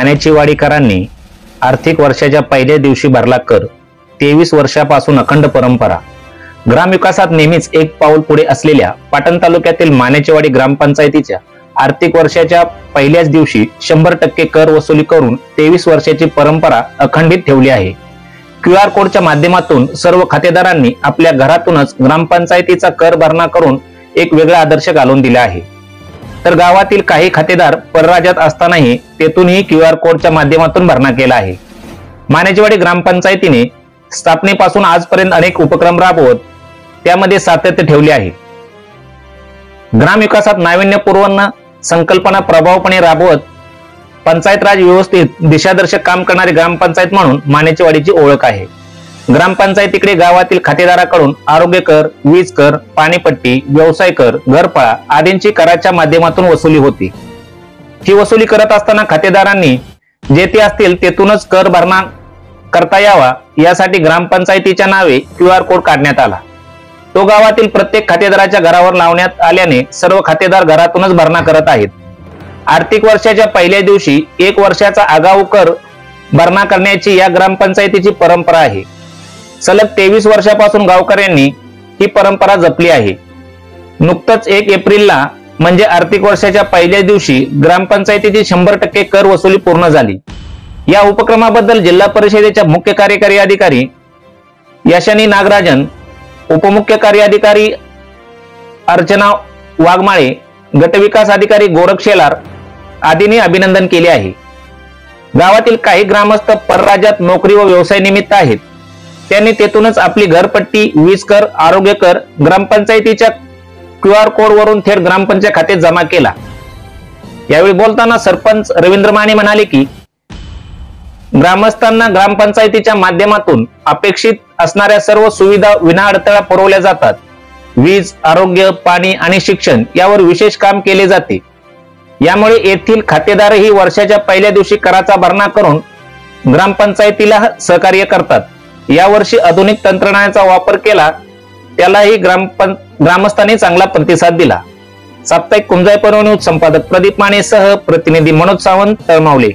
मानेचीवाडीकरांनी आर्थिक वर्षाच्या पहिल्या दिवशी भरला कर. 23 वर्षापासून अखंड परंपरा. ग्रामविकासात नेहमीच एक पाऊल पुढे असलेल्या पाटण तालुक्यातील मानेचीवाडी ग्रामपंचायतीच्या आर्थिक वर्षाच्या पहिल्याच दिवशी 100% कर वसुली करून 23 वर्षाची परंपरा अखंडित ठेवली आहे. QR कोडच्या माध्यमातून सर्व खातेदारांनी आपल्या घरातूनच ग्रामपंचायतीचा कर भरणा करून एक वेगळा आदर्श घालून दिला आहे. तर गावातील काही खातेदार परराज्यात असतानाही तेथूनही QR कोडच्या माध्यमातून भरणा केला आहे. मानेचीवाडी ग्रामपंचायतीने स्थापनेपासून आजपर्यंत अनेक उपक्रम राबवत त्यामध्ये सातत्य ठेवले आहे. ग्रामविकासात नाविन्यपूर्ण संकल्पना प्रभावपणे राबवत पंचायत राज व्यवस्थेत दिशादर्शक काम करणारी ग्रामपंचायत म्हणून मानेचीवाडीची ओळख आहे. ग्रामपंचायतीकडे गावातील खातेदाराकडून आरोग्य कर, वीज कर, पाणीपट्टी, व्यवसाय कर, घरफाळा आदींची कराच्या माध्यमातून वसुली होती. ही वसुली करत असताना खातेदारांनी जेथे असतील तेथूनच कर भरणा करता यावा यासाठी ग्रामपंचायतीच्या नावे QR कोड काढण्यात आला. तो गावातील प्रत्येक खातेदाराच्या घरावर लावण्यात आल्याने सर्व खातेदार घरातूनच भरणा करत आहेत. आर्थिक वर्षाच्या पहिल्या दिवशी 1 वर्षाचा आगाऊ कर भरणा करण्याची या ग्रामपंचायतीची परंपरा आहे. सलग 23 वर्षापासून गावकऱ्यांनी ही परंपरा जपली आहे. नुकतंच 1 एप्रिलला म्हणजे आर्थिक वर्षाच्या पहिल्या दिवशी ग्रामपंचायतीची 100% कर वसुली पूर्ण झाली. या उपक्रमाबद्दल जिल्हा परिषदेच्या मुख्य कार्यकारी अधिकारी यशानी नागराजन, उपमुख्य कार्यकारी अर्चना वाघमाळे, गटविकास अधिकारी गोरख शेलार आदींनी अभिनंदन केले आहे. गावातील काही ग्रामस्थ परराज्यात नोकरी व व्यवसाय निमित्त आहेत. त्यांनी तेथूनच आपली घरपट्टी, वीज कर, आरोग्य कर ग्रामपंचायतीच्या QR कोड वरून थेट ग्रामपंचायत खात्यात जमा केला. यावेळी बोलताना सरपंच रवींद्र माने म्हणाले की ग्रामस्थांना ग्रामपंचायतीच्या माध्यमातून अपेक्षित असणाऱ्या सर्व सुविधा विनाअडथळा पुरवल्या जातात. वीज, आरोग्य, पाणी आणि शिक्षण यावर विशेष काम केले जाते. यामुळे येथील खातेदारही वर्षाच्या पहिल्या दिवशी कराचा भरणा करून ग्रामपंचायतीला सहकार्य करतात. यावर्षी आधुनिक तंत्रज्ञानाचा वापर केला, त्यालाही ग्रामस्थांनी चांगला प्रतिसाद दिला. साप्ताहिक कुंजाईपर्व न्यूज संपादक प्रदीप माने सह प्रतिनिधी मनोज सावंत, तळमावले.